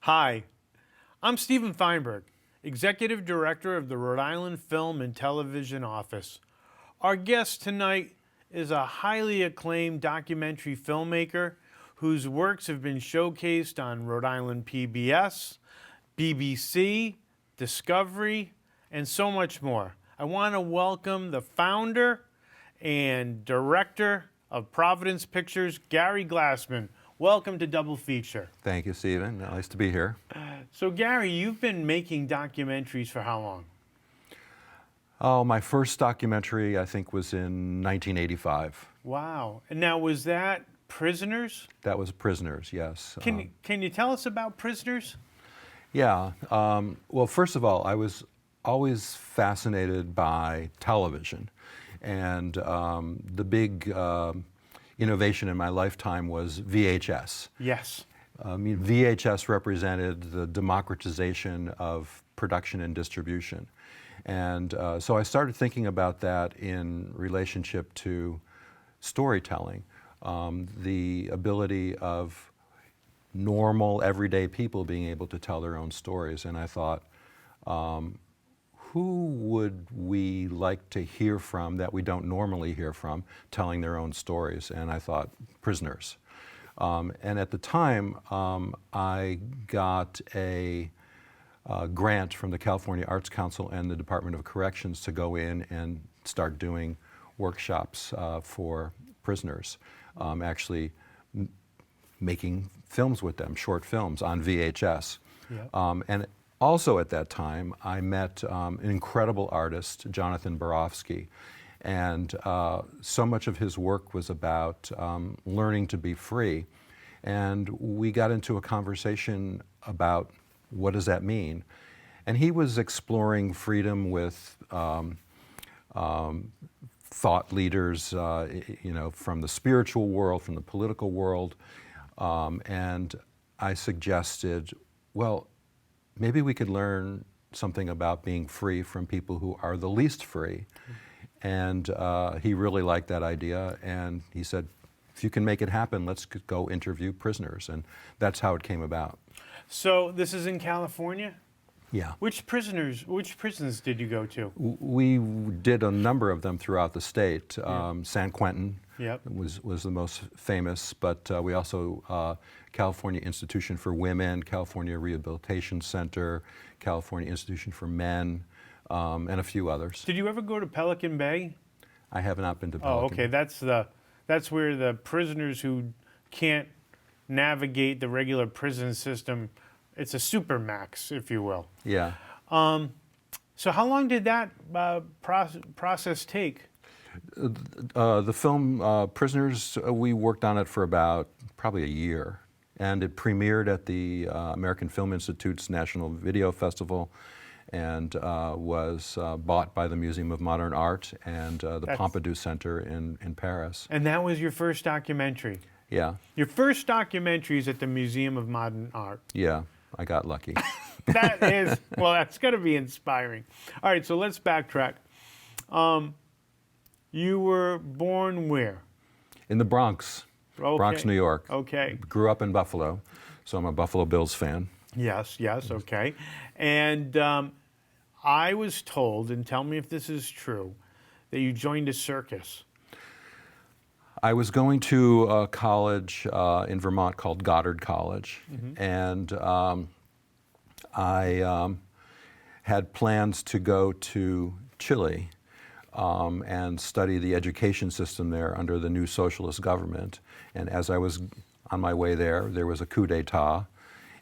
Hi, I'm Stephen Feinberg, Executive Director of the Rhode Island Film and Television Office. Our guest tonight is a highly acclaimed documentary filmmaker whose works have been showcased on Rhode Island PBS, BBC, Discovery, and so much more. I want to welcome the founder and director of Providence Pictures, Gary Glassman. Welcome to Double Feature. Thank you, Stephen. Nice to be here. So Gary, you've been making documentaries for how long? Oh, my first documentary, I think, was in 1985. Wow. And now, was that Prisoners? That was Prisoners, yes. Can you tell us about Prisoners? Yeah. Well, first of all, I was always fascinated by television. And the big innovation in my lifetime was VHS. Yes. VHS represented the democratization of production and distribution. And so I started thinking about that in relationship to storytelling, the ability of normal, everyday people being able to tell their own stories. And I thought, who would we like to hear from that we don't normally hear from telling their own stories? And I thought, Prisoners. And at the time, I got a grant from the California Arts Council and the Department of Corrections to go in and start doing workshops for prisoners, actually making films with them, short films on VHS. Yeah. And also at that time, I met an incredible artist, Jonathan Borofsky, and so much of his work was about learning to be free. And we got into a conversation about what does that mean? And he was exploring freedom with thought leaders, from the spiritual world, from the political world. And I suggested, well, maybe we could learn something about being free from people who are the least free. And he really liked that idea, and he said, if you can make it happen, let's go interview prisoners. And that's how it came about. So this is in California? Yeah. Which prisons did you go to? We did a number of them throughout the state. San Quentin Yep. was the most famous, but we also, California Institution for Women, California Rehabilitation Center, California Institution for Men, and a few others. Did you ever go to Pelican Bay? I have not been to Oh, Pelican. okay. That's where the prisoners who can't navigate the regular prison system, it's a supermax, if you will. Yeah. So how long did that process take? The film Prisoners, we worked on it for about probably a year. And it premiered at the American Film Institute's National Video Festival and was bought by the Museum of Modern Art and the Pompidou Center in Paris. And that was your first documentary? Yeah. Your first documentary is at the Museum of Modern Art? Yeah, I got lucky. That is, well, that's going to be inspiring. All right, so let's backtrack. You were born where? In the Bronx. Okay. Bronx, New York. Okay. Grew up in Buffalo, so I'm a Buffalo Bills fan. Yes, okay. And I was told, and tell me if this is true, that you joined a circus. I was going to a college in Vermont called Goddard College, and I had plans to go to Chile and study the education system there under the new socialist government. And as I was on my way there was a coup d'etat,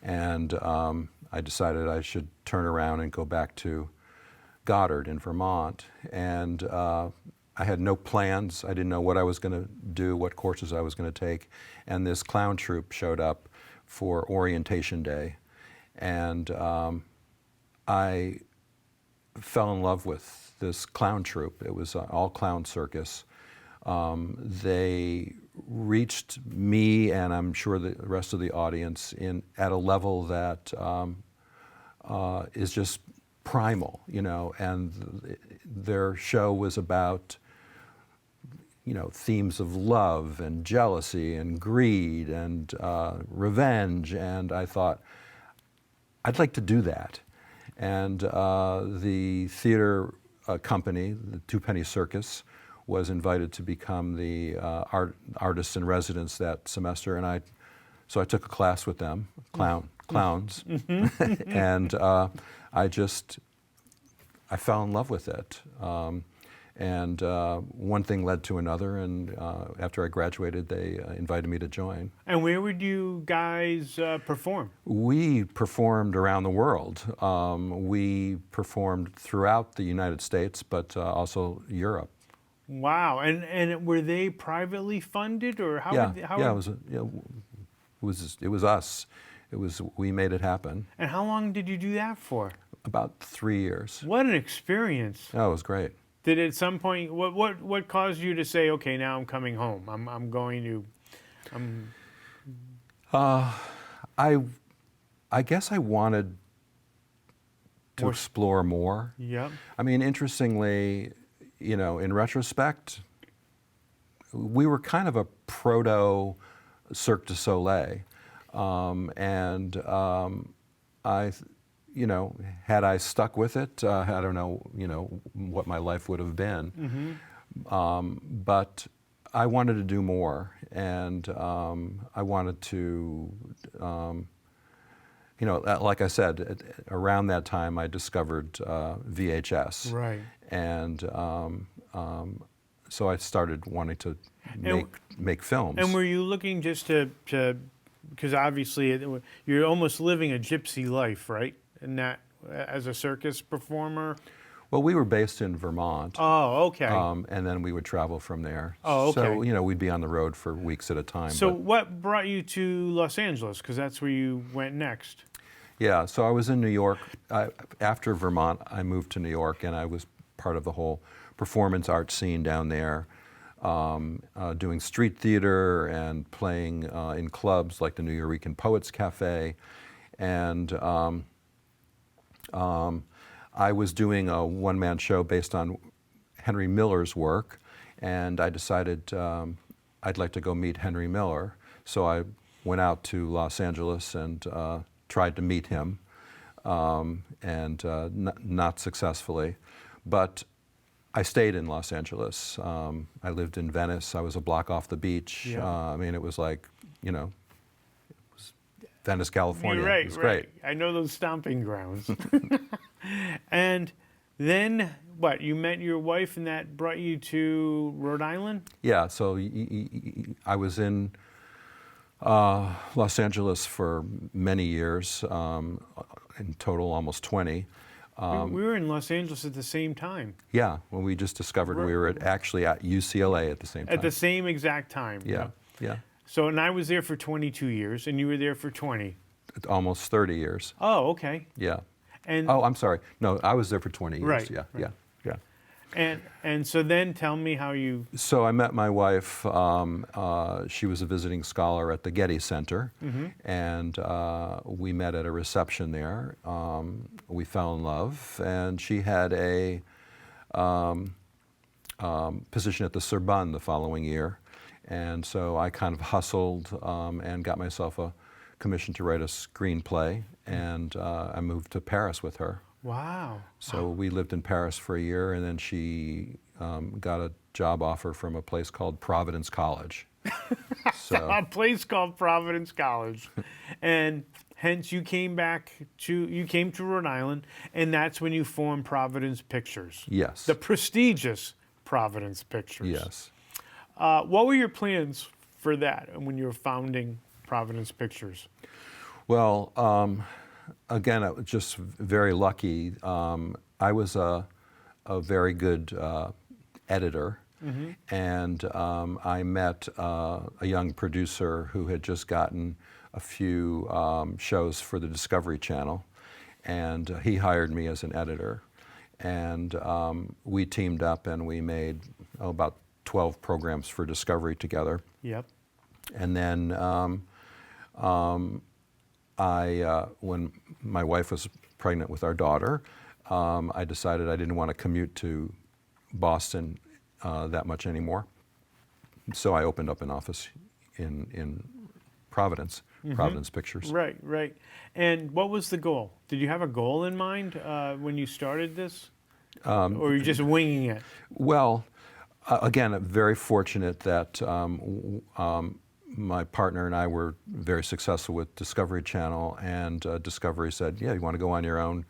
and I decided I should turn around and go back to Goddard in Vermont. And I had no plans. I didn't know what I was going to do, what courses I was going to take. And this clown troupe showed up for orientation day. And I fell in love with this clown troupe. It was an all-clown circus. They reached me, and I'm sure the rest of the audience, at a level that is just primal, and their show was about themes of love and jealousy and greed and revenge, and I thought, I'd like to do that. And the theater company, the Twopenny Circus, was invited to become the artists in residence that semester, and so I took a class with them, clowns, and I fell in love with it. And one thing led to another, and after I graduated, they invited me to join. And where would you guys perform? We performed around the world. We performed throughout the United States, but also Europe. Wow. And were they privately funded, or how? It was us. We made it happen. And how long did you do that for? About 3 years. What an experience! Oh, it was great. Did at some point, what caused you to say, okay, now I'm coming home. I'm going to. I guess I wanted to explore more. Yeah. I mean, interestingly, in retrospect, we were kind of a proto Cirque du Soleil, had I stuck with it, I don't know, what my life would have been. But I wanted to do more, and I wanted to, like I said, around that time I discovered VHS. Right. And so I started wanting to make films. And were you looking just to because obviously you're almost living a gypsy life, right? And that as a circus performer? Well, we were based in Vermont. Oh, okay. And then we would travel from there. Oh, okay. So, we'd be on the road for weeks at a time. So what brought you to Los Angeles? Because that's where you went next. Yeah, so I was in New York. After Vermont, I moved to New York, and I was part of the whole performance art scene down there, doing street theater and playing in clubs like the New Eurekan Poets Cafe. And I was doing a one-man show based on Henry Miller's work, and I decided I'd like to go meet Henry Miller. So I went out to Los Angeles and tried to meet him, and not successfully. But I stayed in Los Angeles. I lived in Venice. I was a block off the beach. Yeah. I mean, it was like, it was Venice, California. You're right, it was great. I know those stomping grounds. And then, what, you met your wife and that brought you to Rhode Island? Yeah, so I was in Los Angeles for many years, in total almost 20. We were in Los Angeles at the same time. Yeah, when we just discovered we were actually at UCLA at the same time. At the same exact time. Yeah, yeah. So, and I was there for 22 years, and you were there for 20. Almost 30 years. Oh, okay. Yeah. And oh, I'm sorry. No, I was there for 20 years. Right, Yeah, right. yeah. And so then tell me how you... So I met my wife. She was a visiting scholar at the Getty Center, and we met at a reception there. We fell in love, and she had a position at the Sorbonne the following year. And so I kind of hustled and got myself a commission to write a screenplay, and I moved to Paris with her. Wow. So we lived in Paris for a year, and then she got a job offer from a place called Providence College. A place called Providence College. And hence you came to Rhode Island, and that's when you formed Providence Pictures. Yes. The prestigious Providence Pictures. Yes. What were your plans for that when you were founding Providence Pictures? Well, again, I was just very lucky. I was a very good editor, and I met a young producer who had just gotten a few shows for the Discovery Channel, and he hired me as an editor. And we teamed up and we made about 12 programs for Discovery together. Yep. And then when my wife was pregnant with our daughter, I decided I didn't want to commute to Boston that much anymore. So I opened up an office in Providence, Providence Pictures. Right, right. And what was the goal? Did you have a goal in mind when you started this? Or were you just winging it? Well, again, I'm very fortunate that my partner and I were very successful with Discovery Channel, and Discovery said, yeah, you want to go on your own,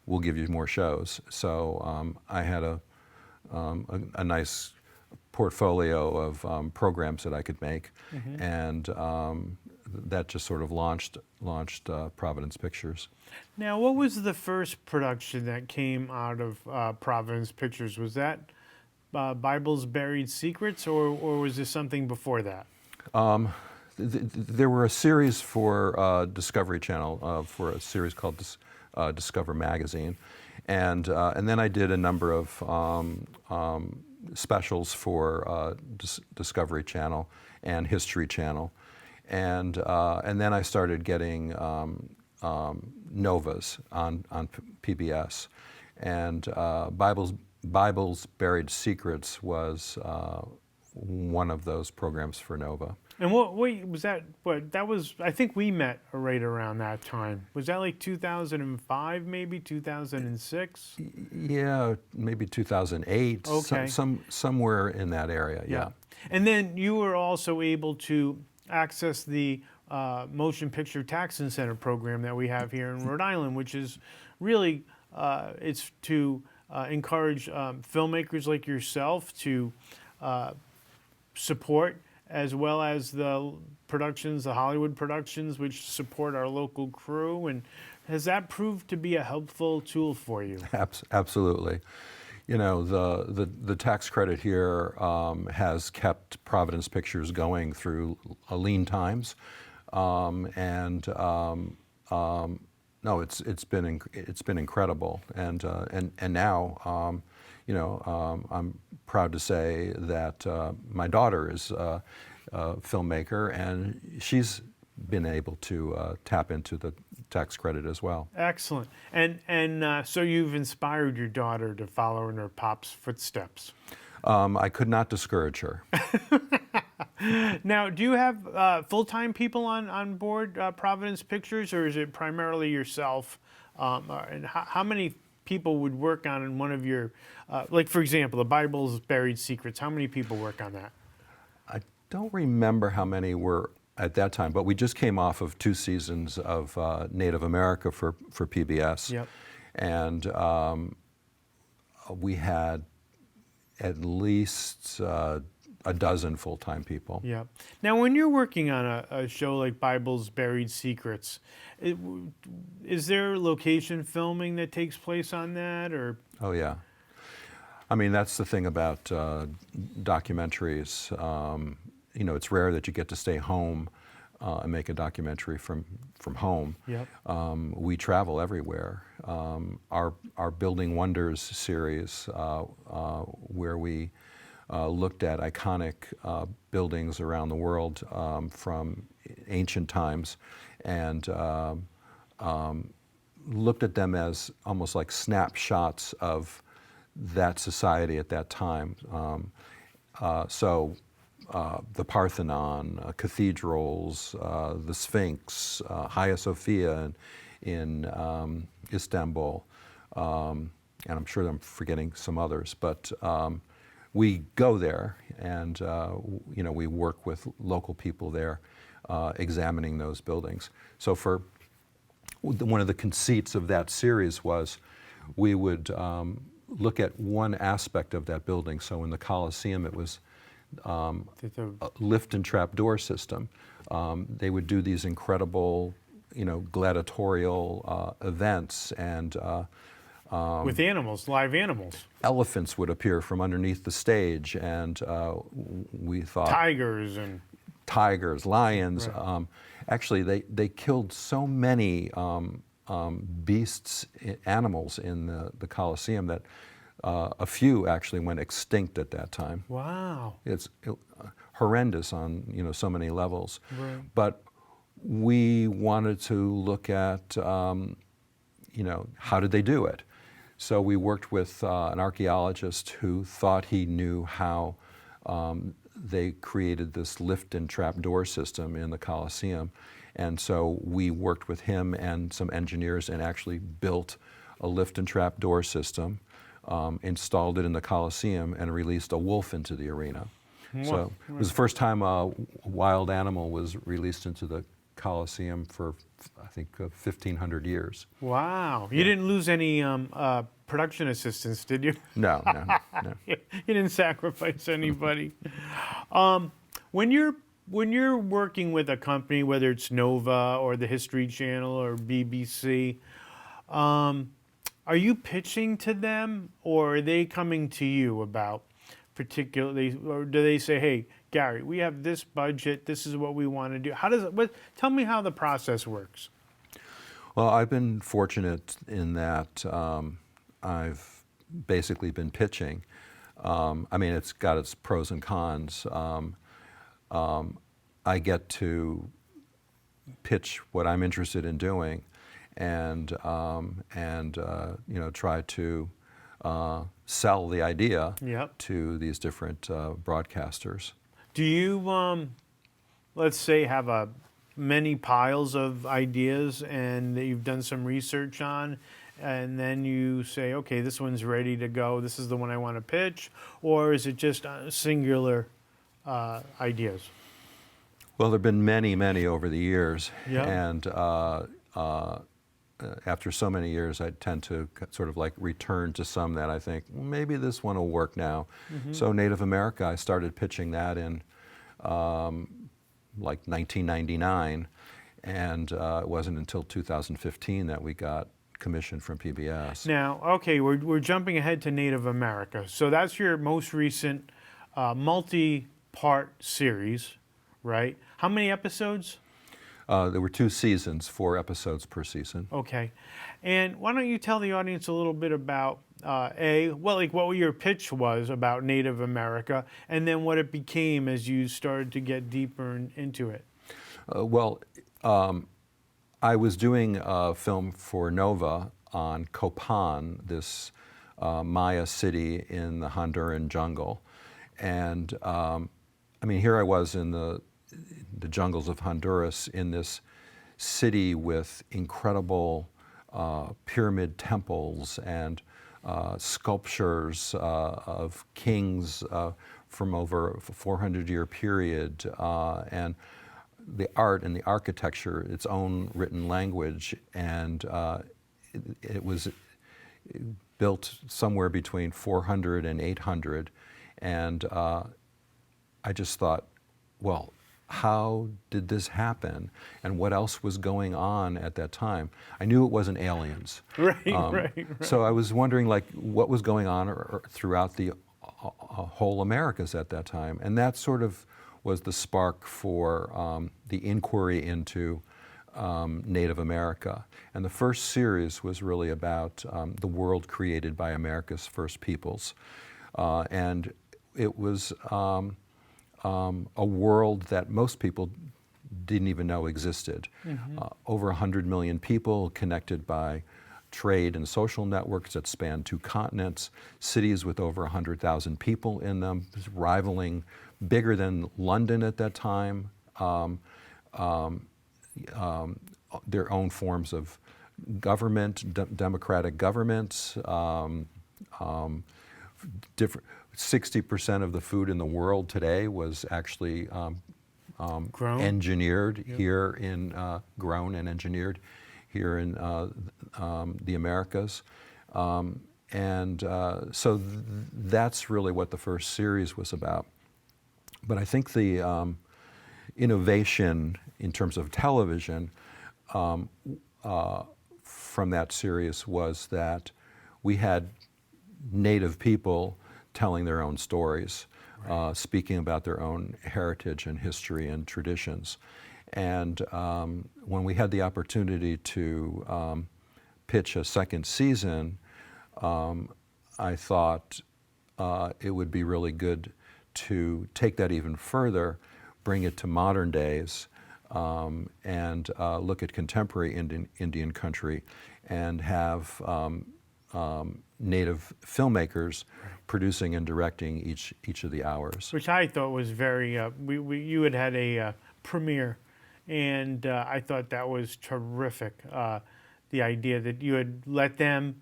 we'll give you more shows. So I had a nice portfolio of programs that I could make, and that just sort of launched Providence Pictures. Now, what was the first production that came out of Providence Pictures? Was that Bible's Buried Secrets, or was there something before that? There were a series for Discovery Channel for a series called Discover Magazine, and then I did a number of specials for Discovery Channel and History Channel, and then I started getting novas on PBS, and Bible's Buried Secrets was one of those programs for Nova. And what was that? What that was? I think we met right around that time. Was that like 2005, maybe 2006? Yeah, maybe 2008. Okay. Somewhere in that area. Yeah. And then you were also able to access the Motion Picture Tax Incentive program that we have here in Rhode Island, which is really it's to encourage filmmakers like yourself to support, as well as the productions, the Hollywood productions, which support our local crew. And has that proved to be a helpful tool for you? Absolutely. You know, the tax credit here has kept Providence Pictures going through lean times, no, it's been incredible, and now, you know, I'm proud to say that my daughter is a filmmaker, and she's been able to tap into the tax credit as well. Excellent. And so you've inspired your daughter to follow in her pop's footsteps. I could not discourage her. Now, do you have full-time people on board Providence Pictures, or is it primarily yourself? And how many people would work on one of your, like for example, the Bible's Buried Secrets? How many people work on that? I don't remember how many were at that time, but we just came off of 2 seasons of Native America for PBS. Yep. And we had at least a dozen full-time people. Yeah. Now, when you're working on a show like Bible's Buried Secrets, is there location filming that takes place on that, or? Oh yeah. I mean, that's the thing about documentaries. You know, it's rare that you get to stay home and make a documentary from home. Yep. We travel everywhere. Our Building Wonders series, where we looked at iconic buildings around the world from ancient times, and looked at them as almost like snapshots of that society at that time. The Parthenon, cathedrals, the Sphinx, Hagia Sophia in Istanbul, and I'm sure I'm forgetting some others, but we go there, and you know, we work with local people there, examining those buildings. So one of the conceits of that series was we would look at one aspect of that building. So in the Colosseum, it was a lift and trap door system. They would do these incredible, you know, gladiatorial events, and with animals, live animals. Elephants would appear from underneath the stage, and we thought tigers, lions. Right. Actually, they killed so many beasts, animals in the Colosseum that a few actually went extinct at that time. Wow. It's horrendous on, you know, so many levels. Right. But we wanted to look at, you know, how did they do it? So we worked with an archaeologist who thought he knew how they created this lift and trap door system in the Colosseum, And so we worked with him and some engineers and actually built a lift and trap door system, installed it in the Coliseum, and released a wolf into the arena. So it was the first time a wild animal was released into the Coliseum for, I think, 1,500 years. Wow. You didn't lose any production assistants, did you? No, no, no. You didn't sacrifice anybody. When you're working with a company, whether it's Nova or the History Channel or BBC, are you pitching to them, or are they coming to you about particularly, or do they say, "Hey, Gary, we have this budget. This is what we want to do"? How does it? Tell me how the process works. Well, I've been fortunate in that I've basically been pitching. I mean, it's got its pros and cons. I get to pitch what I'm interested in doing, and you know, try to sell the idea Yep. to these different broadcasters. Do you, let's say, have many piles of ideas and that you've done some research on, and then you say, okay, this one's ready to go, this is the one I want to pitch, or is it just singular ideas? Well, there have been many, many over the years, Yeah. and after so many years, I tend to sort of like return to some that I think, well, maybe this one will work now. So Native America, I started pitching that in like 1999, and it wasn't until 2015 that we got commission from PBS. Now, okay, we're jumping ahead to Native America. So that's your most recent multi-part series, right? How many episodes? There were 2 seasons, 4 episodes per season. Okay. And why don't you tell the audience a little bit about, what your pitch was about Native America, and then what it became as you started to get deeper into it? I was doing a film for Nova on Copan, this Maya city in the Honduran jungle. And I mean, here I was in the jungles of Honduras, in this city with incredible pyramid temples and sculptures of kings from over a 400-year period, and the art and the architecture, its own written language, and it was built somewhere between 400 and 800, and I just thought, well, how did this happen, and what else was going on at that time? I knew it wasn't aliens. Right. So I was wondering, like, what was going on throughout the whole Americas at that time, and that sort of was the spark for the inquiry into Native America. And the first series was really about the world created by America's first peoples, and it was a world that most people didn't even know existed. Over 100 million people connected by trade and social networks that span 2 continents, cities with over 100,000 people in them, rivaling, bigger than London at that time, their own forms of government, democratic governments, different. 60% of the food in the world today was actually engineered here in, grown and engineered here in the Americas. So that's really what the first series was about. But I think the innovation in terms of television from that series was that we had Native people telling their own stories, speaking about their own heritage and history and traditions. And when we had the opportunity to pitch a second season, I thought it would be really good to take that even further, bring it to modern days, and look at contemporary Indian country, and have Native filmmakers producing and directing each of the hours. Which I thought was very, you had a premiere And I thought that was terrific. The idea that you had let them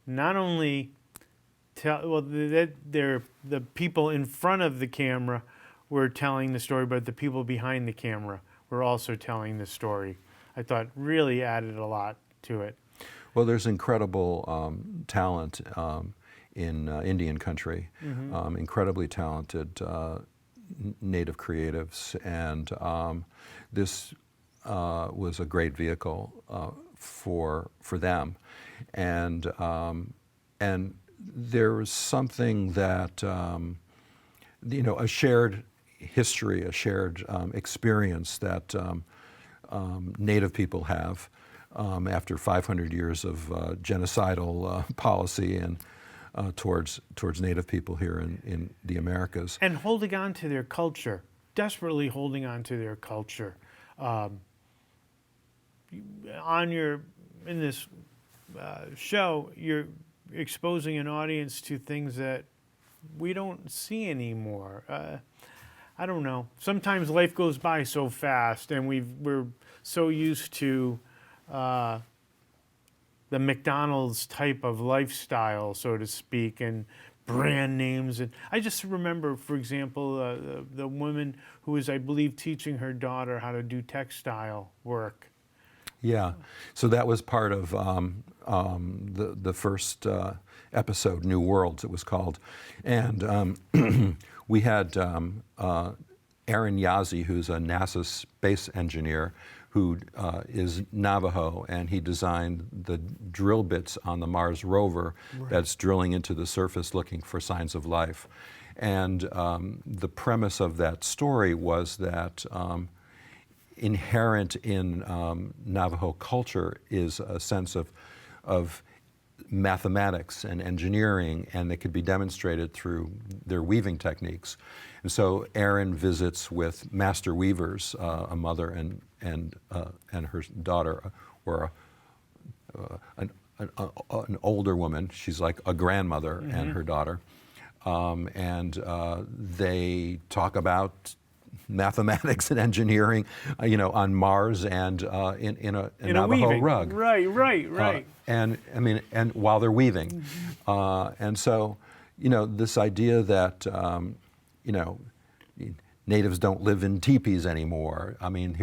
not only tell, well, that they're the people in front of the camera were telling the story, but the people behind the camera were also telling the story. I thought really added a lot to it. Well, there's incredible talent in Indian country, incredibly talented native creatives, and this was a great vehicle for them, and there was something that a shared history, a shared experience that Native people have after 500 years of genocidal policy and towards Native people here in the Americas. And holding on to their culture, desperately holding on to their culture. In this show, you're exposing an audience to things that we don't see anymore. I don't know. Sometimes life goes by so fast, and we're so used to the McDonald's type of lifestyle, so to speak, and brand names. And I just remember, for example, the woman who was, I believe, teaching her daughter how to do textile work. Yeah, so that was part of the first episode, New Worlds, it was called. And we had Aaron Yazzie, who's a NASA space engineer, who is Navajo, and he designed the drill bits on the Mars rover that's drilling into the surface looking for signs of life. And the premise of that story was that inherent in Navajo culture is a sense of mathematics and engineering, and they could be demonstrated through their weaving techniques. And so Aaron visits with master weavers, a mother and her daughter, or an older woman. She's like a grandmother and her daughter, and they talk about mathematics and engineering, on Mars and in a Navajo weaving. rug. Right. And while they're weaving, and so, this idea that natives don't live in teepees anymore. I mean,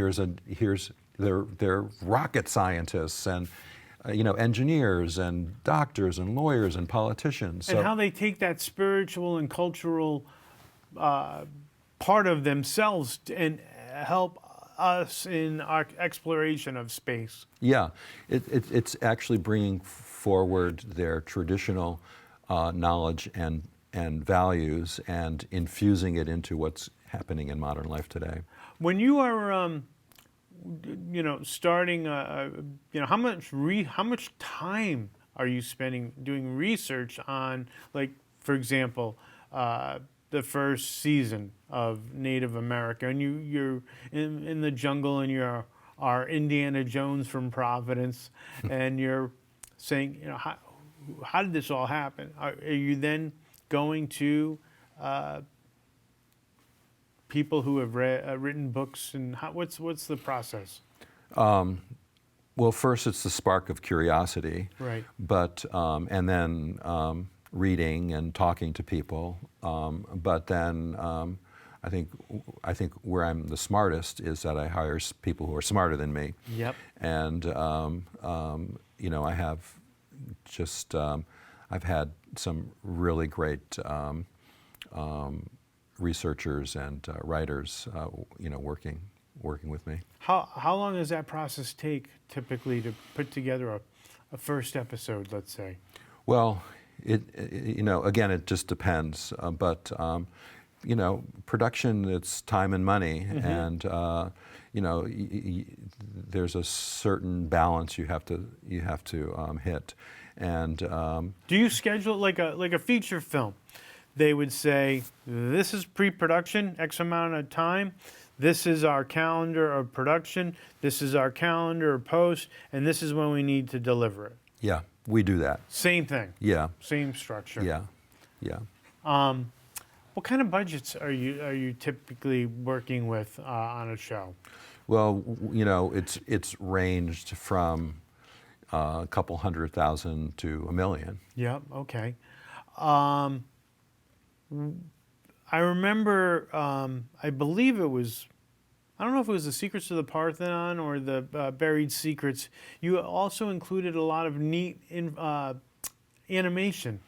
they're rocket scientists and engineers and doctors and lawyers and politicians. And how they take that spiritual and cultural part of themselves and help us in our exploration of space. Yeah, it's actually bringing forward their traditional knowledge and values and infusing it into what's happening in modern life today. When you are, starting, how much time are you spending doing research on, like, for example, the first season of Native America, and you're in the jungle, and you're our Indiana Jones from Providence, and you're saying, how did this all happen? Are you then going to people who have written books, and what's the process? Well, first it's the spark of curiosity, Right? but and then reading and talking to people. But then I think where I'm the smartest is that I hire people who are smarter than me. Yep. And I have just I've had some really great researchers and writers, working with me. How long does that process take typically to put together a first episode, let's say? Well, again, it just depends. But production, it's time and money, and there's a certain balance you have to hit. And do you schedule like a feature film? They would say, this is pre-production, X amount of time. This is our calendar of production. This is our calendar of post, and this is when we need to deliver it. yeah, we do that. Same thing. Yeah. Same structure. Yeah. Yeah. What kind of budgets are you typically working with on a show? Well, you know, it's ranged from a couple 100,000 to $1 million. Yep. Okay. Um, I remember. I believe it was. I don't know if it was the Secrets of the Parthenon or the Buried Secrets. You also included a lot of neat animation.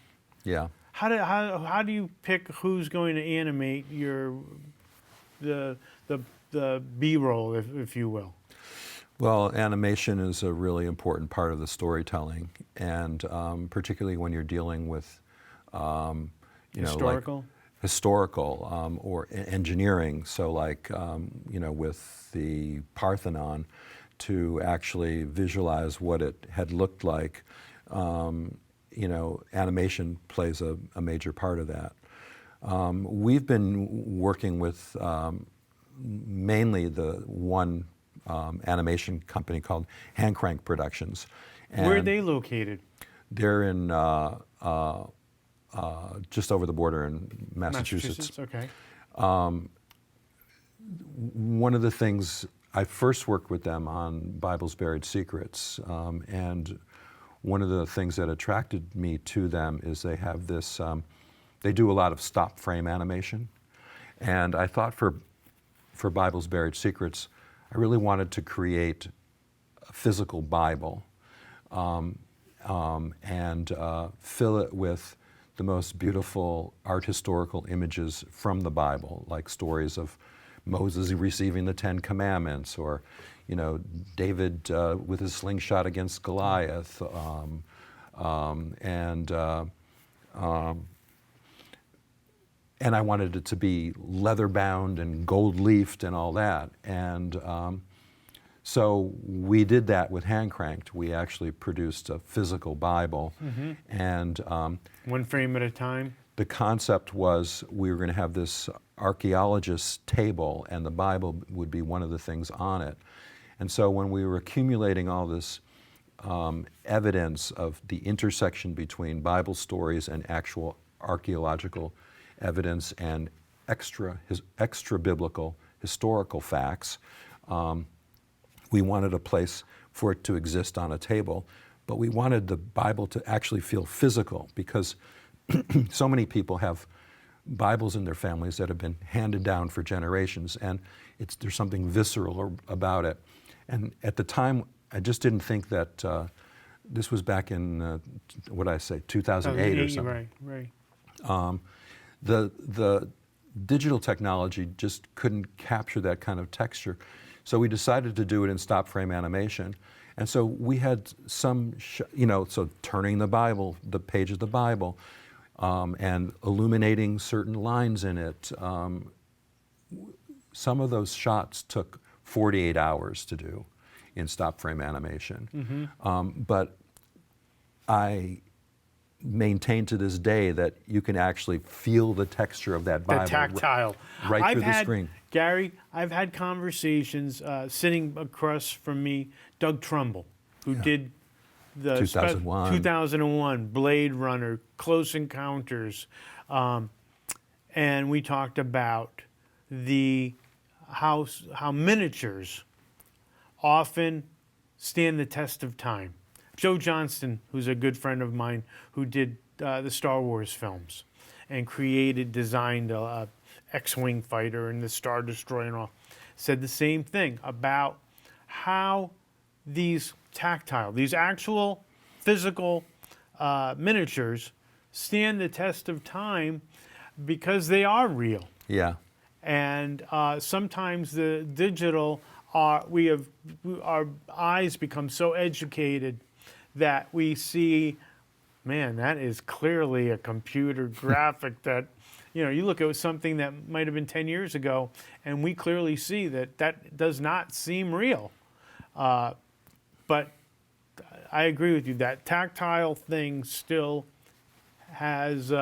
Yeah. How do you pick who's going to animate the B-roll, if you will? Well, animation is a really important part of the storytelling, and particularly when you're dealing with, Historical? like historical or engineering. So, like, with the Parthenon, to actually visualize what it had looked like, animation plays a major part of that. We've been working with mainly the one animation company called Hand Crank Productions. Where are they located? They're in just over the border in Massachusetts. Okay. One of the things, I first worked with them on Bible's Buried Secrets, and one of the things that attracted me to them is they have this, they do a lot of stop frame animation. And I thought for Bible's Buried Secrets, I really wanted to create a physical Bible and fill it with the most beautiful art historical images from the Bible, like stories of Moses receiving the Ten Commandments, or David with his slingshot against Goliath, and I wanted it to be leather bound and gold leafed and all that. And so we did that with Hand Cranked. We actually produced a physical Bible. Mm-hmm. And one frame at a time? The concept was we were going to have this archaeologist's table, and the Bible would be one of the things on it. And so when we were accumulating all this evidence of the intersection between Bible stories and actual archaeological evidence and extra biblical historical facts, we wanted a place for it to exist on a table, but we wanted the Bible to actually feel physical, because so many people have Bibles in their families that have been handed down for generations, and there's something visceral about it. And at the time, I just didn't think that this was back in 2008 or something. Right. The digital technology just couldn't capture that kind of texture. So we decided to do it in stop frame animation. And so we had so turning the Bible, the page of the Bible, and illuminating certain lines in it. Some of those shots took 48 hours to do in stop frame animation. Mm-hmm. But I maintain to this day that you can actually feel the texture of that Bible. The tactile. Right through the screen. Gary, I've had conversations sitting across from me, Doug Trumbull, who did the 2001 Blade Runner, Close Encounters, and we talked about how miniatures often stand the test of time. Joe Johnston, who's a good friend of mine, who did the Star Wars films and designed a X-Wing fighter and the Star Destroyer and all, said the same thing about how these actual physical miniatures stand the test of time because they are real. Yeah. And sometimes the digital, our eyes become so educated that we see, man, that is clearly a computer graphic that, you look at something that might have been 10 years ago, and we clearly see that does not seem real. But I agree with you, that tactile thing still has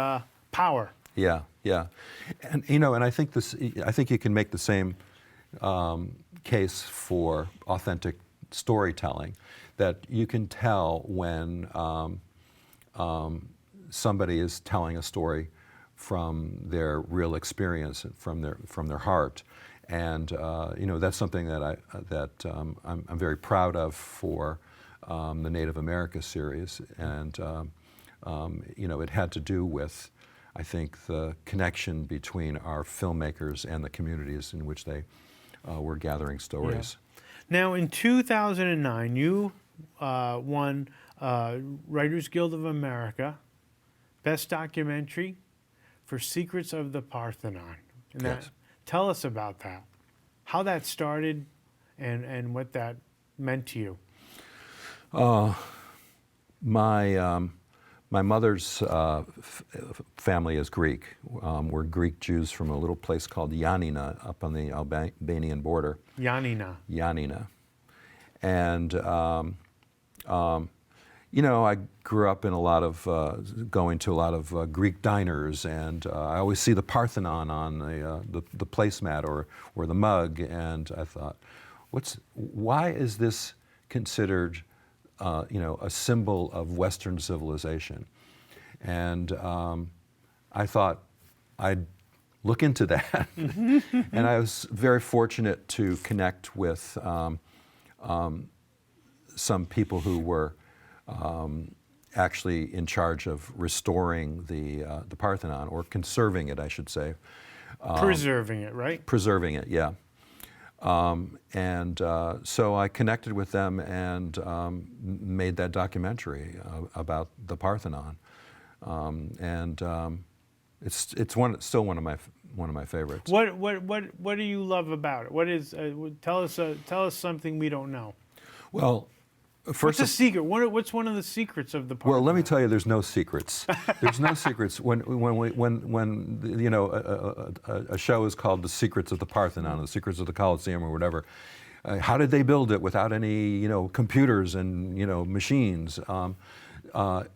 power. Yeah. And, and I think you can make the same case for authentic storytelling, that you can tell when somebody is telling a story from their real experience, from their heart, and that's something that I'm very proud of for the Native America series, and it had to do with, I think, the connection between our filmmakers and the communities in which they were gathering stories. Yeah. Now, in 2009, you won Writers Guild of America Best Documentary for Secrets of the Parthenon. And Yes. Tell us about that, how that started, and what that meant to you. My mother's family is Greek. We're Greek Jews from a little place called Yanina up on the Albanian border. Yanina. Yanina. And, I grew up in a lot of, going to a lot of Greek diners, and I always see the Parthenon on the placemat or the mug, and I thought, why is this considered a symbol of Western civilization? And I thought I'd look into that. And I was very fortunate to connect with some people who were actually in charge of restoring the Parthenon, or conserving it, I should say. Preserving it, right? Preserving it, yeah. So I connected with them and made that documentary about the Parthenon, it's still one of my favorites. What do you love about it? What is tell us something we don't know. Well, first, what's the secret? What's one of the secrets of the Parthenon? Well, let me tell you, there's no secrets. There's no secrets. When a show is called The Secrets of the Parthenon, or The Secrets of the Colosseum, or whatever, how did they build it without any computers and machines? The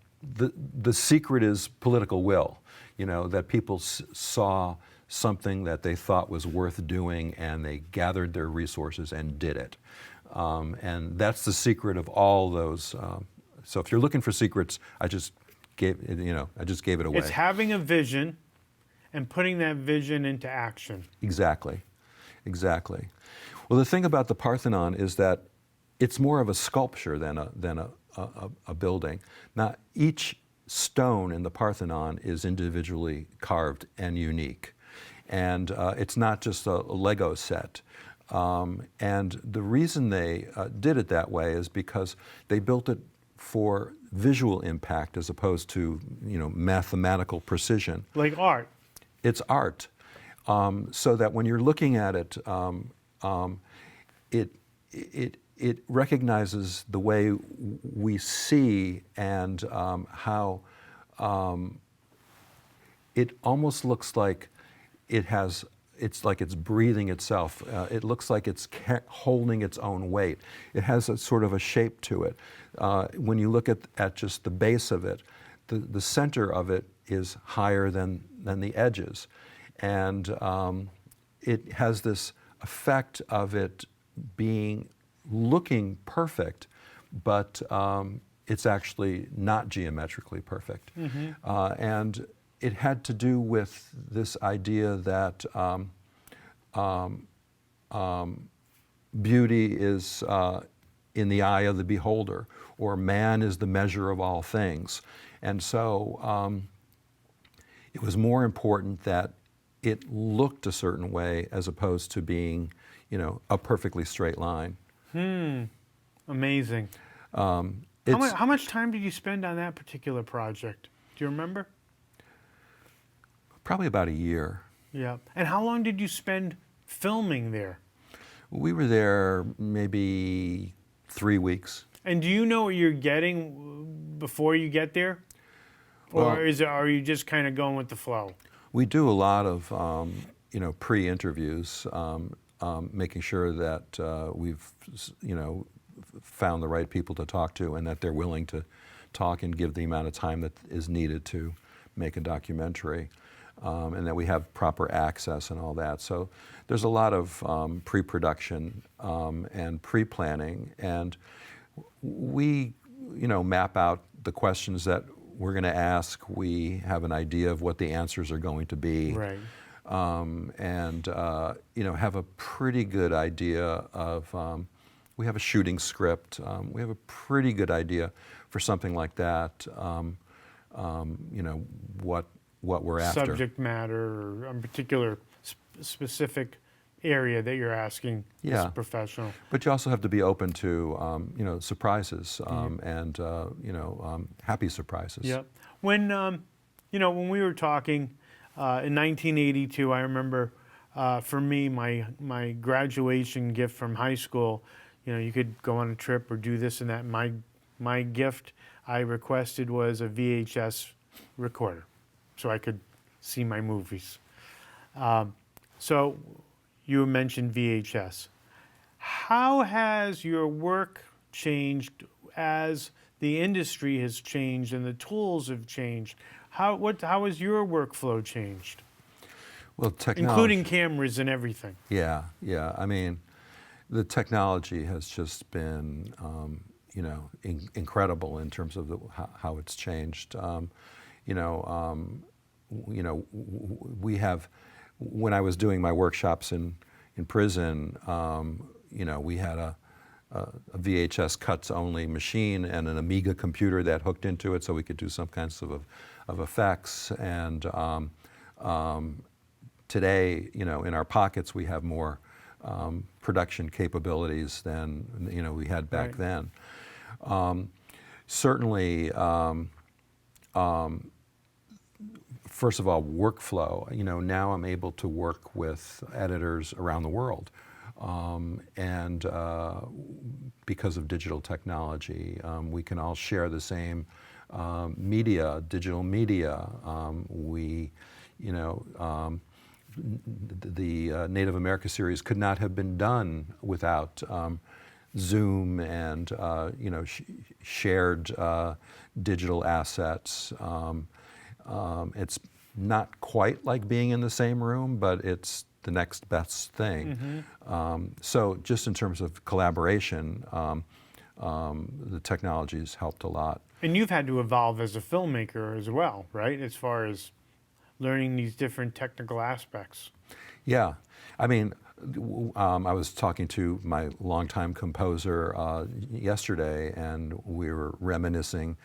secret is political will. That people saw something that they thought was worth doing, and they gathered their resources and did it. And that's the secret of all those. So if you're looking for secrets, I just gave it away. It's having a vision and putting that vision into action. Exactly. Well, the thing about the Parthenon is that it's more of a sculpture than a building. Now, each stone in the Parthenon is individually carved and unique. And it's not just a Lego set. And the reason they did it that way is because they built it for visual impact as opposed to mathematical precision. Like art. It's art, so that when you're looking at it, it recognizes the way we see, and how it almost looks like it's like it's breathing itself. It looks like it's holding its own weight. It has a sort of a shape to it. When you look at just the base of it, the center of it is higher than the edges. And it has this effect of it looking perfect, but it's actually not geometrically perfect. Mm-hmm. And it had to do with this idea that beauty is in the eye of the beholder, or man is the measure of all things. And so it was more important that it looked a certain way as opposed to being, a perfectly straight line. Amazing. How much time did you spend on that particular project? Do you remember? Probably about a year. Yeah. And how long did you spend filming there? We were there maybe 3 weeks. And do you know what you're getting before you get there? Or are you just kind of going with the flow? We do a lot of pre-interviews, making sure that we've found the right people to talk to, and that they're willing to talk and give the amount of time that is needed to make a documentary. And that we have proper access and all that. So there's a lot of pre-production and pre-planning, and we, map out the questions that we're going to ask, we have an idea of what the answers are going to be. Right. And have a pretty good idea of, we have a shooting script, we have a pretty good idea for something like that, what we're after. Subject matter or a particular specific area that you're asking Yeah. as a professional. But you also have to be open to, surprises and, happy surprises. Yep. When, when we were talking in 1982, I remember for me, my graduation gift from high school, you could go on a trip or do this and that. My gift I requested was a VHS recorder so I could see my movies. So you mentioned VHS. How has your work changed as the industry has changed and the tools have changed? How has your workflow changed? Well, technology, including cameras and everything. Yeah. I mean, the technology has just been, incredible in terms of how it's changed. We have, when I was doing my workshops in prison, we had a VHS cuts only machine and an Amiga computer that hooked into it so we could do some kinds of effects. And today, in our pockets, we have more production capabilities than we had back then. Certainly, first of all, workflow. Now I'm able to work with editors around the world, and because of digital technology, we can all share the same media, digital media. The Native America series could not have been done without Zoom and shared digital assets. It's not quite like being in the same room, but it's the next best thing. So just in terms of collaboration, the technology's helped a lot. And you've had to evolve as a filmmaker as well, right? As far as learning these different technical aspects. Yeah. I mean, I was talking to my longtime composer yesterday, and we were reminiscing,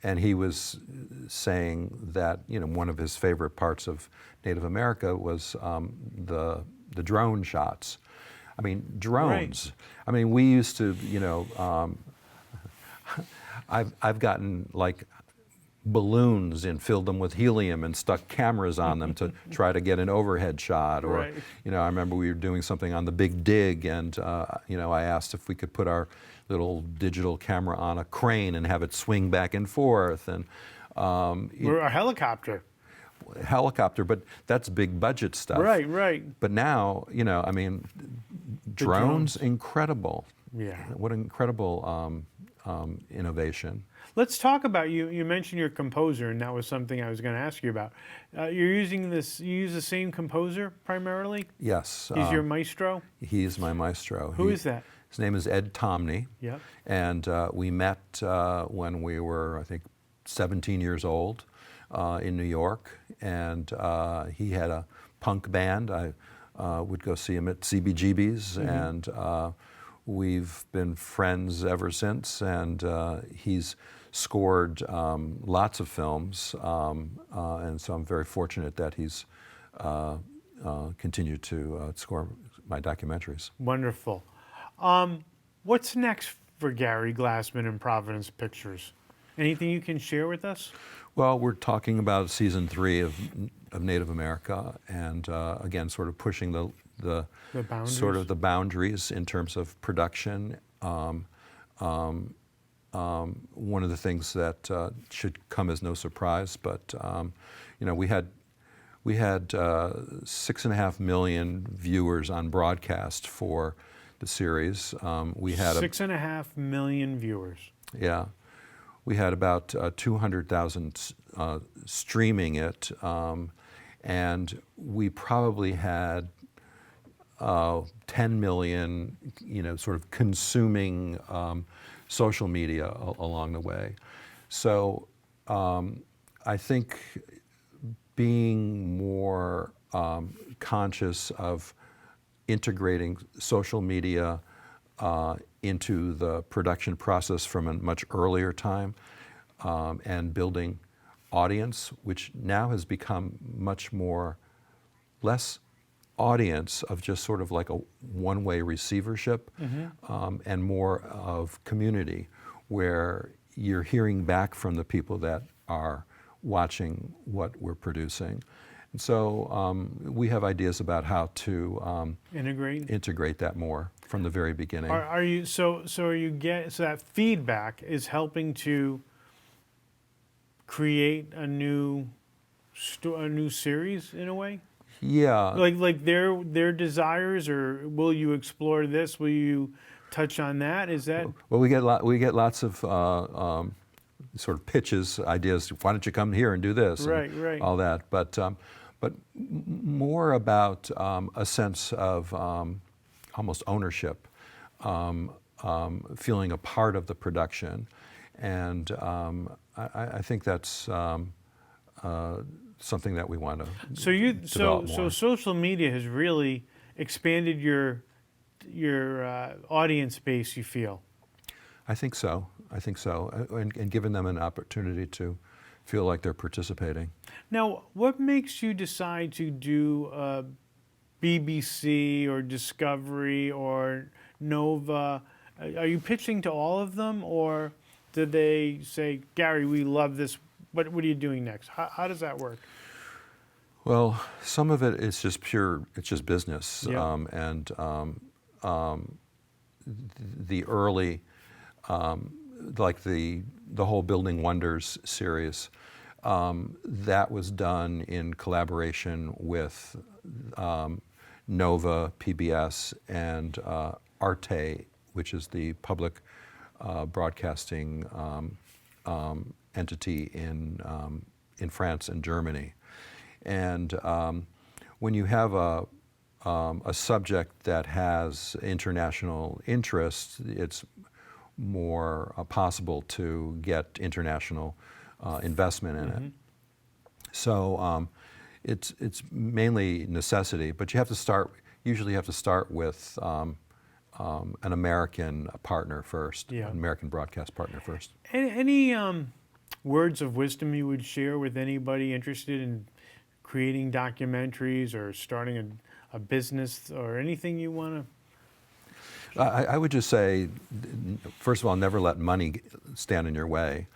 and he was saying that one of his favorite parts of Native America was the drone shots. I mean, drones. Right. I mean, we used to, I've gotten like balloons and filled them with helium and stuck cameras on them to try to get an overhead shot. Or, right. I remember we were doing something on the Big Dig, and I asked if we could put our little digital camera on a crane and have it swing back and forth. And or a helicopter. Helicopter, but that's big budget stuff. Right. But now, I mean, drones, incredible. Yeah. What incredible innovation. Let's talk about you mentioned your composer, and that was something I was going to ask you about. You use the same composer primarily? Yes. He's your maestro? He's my maestro. Who is that? His name is Ed Tomney. Yep. And we met when we were, I think, 17 years old in New York. And he had a punk band. I would go see him at CBGB's, and we've been friends ever since. And he's scored lots of films, and so I'm very fortunate that he's continued to score my documentaries. Wonderful. What's next for Gary Glassman and Providence Pictures? Anything you can share with us? Well, we're talking about season 3 of Native America, and again, sort of pushing the boundaries? Sort of the boundaries in terms of production. One of the things that should come as no surprise, but we had 6.5 million viewers on broadcast for the series. We had 6.5 million viewers. Yeah, we had about 200,000 streaming it, and we probably had 10 million, sort of consuming social media along the way. So I think being more conscious of integrating social media into the production process from a much earlier time, and building audience, which now has become much more less audience of just sort of like a one-way receivership, and more of community, where you're hearing back from the people that are watching what we're producing. And so we have ideas about how to integrate that more from the very beginning. Are you so are you so that feedback is helping to create a new series in a way? Yeah. Like their desires, or will you explore this? Will you touch on that? Is that? Well, we get lots of sort of pitches, ideas. Why don't you come here and do this? Right, and right. all that, but more about a sense of almost ownership, feeling a part of the production, and I think that's something that we want to develop more. So social media has really expanded your audience base, you feel? I think so, and given them an opportunity to feel like they're participating. Now, what makes you decide to do BBC or Discovery or Nova? Are you pitching to all of them, or did they say, Gary, we love this, what are you doing next? How does that work? Well, some of it is just it's just business. Yeah. The early, like the whole Building Wonders series, that was done in collaboration with Nova, PBS, and Arte, which is the public broadcasting entity in France and Germany. And when you have a subject that has international interest, it's more possible to get international investment in it. So it's mainly necessity, but you usually have to start with an American partner first, an American broadcast partner first. Any words of wisdom you would share with anybody interested in creating documentaries or starting a business, or anything you want to? I would just say, first of all, never let money stand in your way.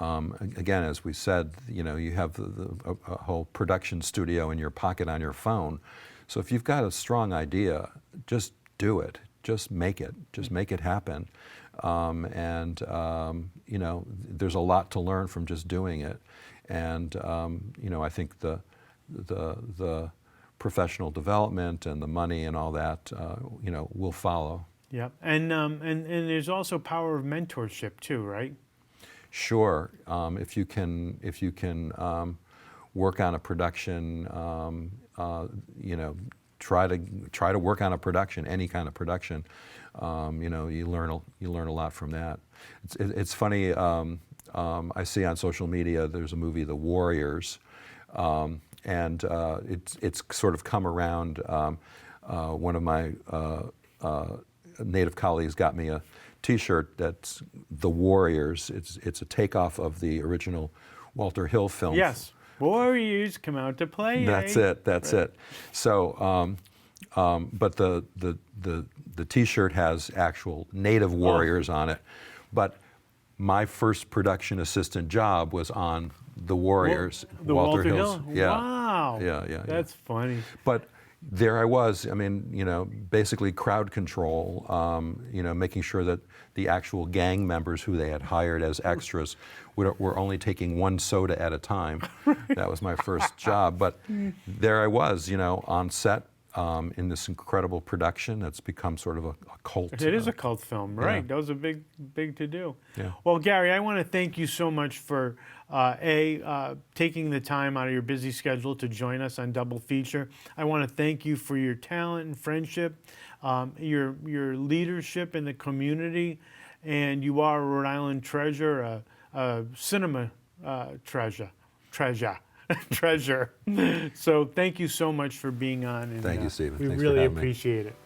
Again, as we said, you have a whole production studio in your pocket on your phone. So if you've got a strong idea, just do it. Just make it. Just make it happen. There's a lot to learn from just doing it. And I think the professional development and the money and all that, will follow. Yeah, and there's also power of mentorship too, right? Sure. If you can work on a production, try to work on a production, any kind of production. You learn a lot from that. It's funny. I see on social media there's a movie, The Warriors, and it's sort of come around. One of my native colleagues got me a T-shirt that's The Warriors. It's a takeoff of the original Walter Hill film. Yes, Warriors come out to play. That's it. That's right. it. So, but the T-shirt has actual native warriors on it. But my first production assistant job was on The Warriors. The Walter Hill? Yeah. Wow. Yeah. That's funny. But there I was, basically crowd control, making sure that the actual gang members who they had hired as extras were only taking one soda at a time. That was my first job. But there I was, on set in this incredible production that's become sort of a cult. It is a cult film, right? Yeah. That was a big to do. Yeah. Well, Gary, I want to thank you so much for taking the time out of your busy schedule to join us on Double Feature. I want to thank you for your talent and friendship, your leadership in the community, and you are a Rhode Island treasure, a cinema treasure. So thank you so much for being on. And, Thank you, Stephen. We Thanks for really having me. appreciate it.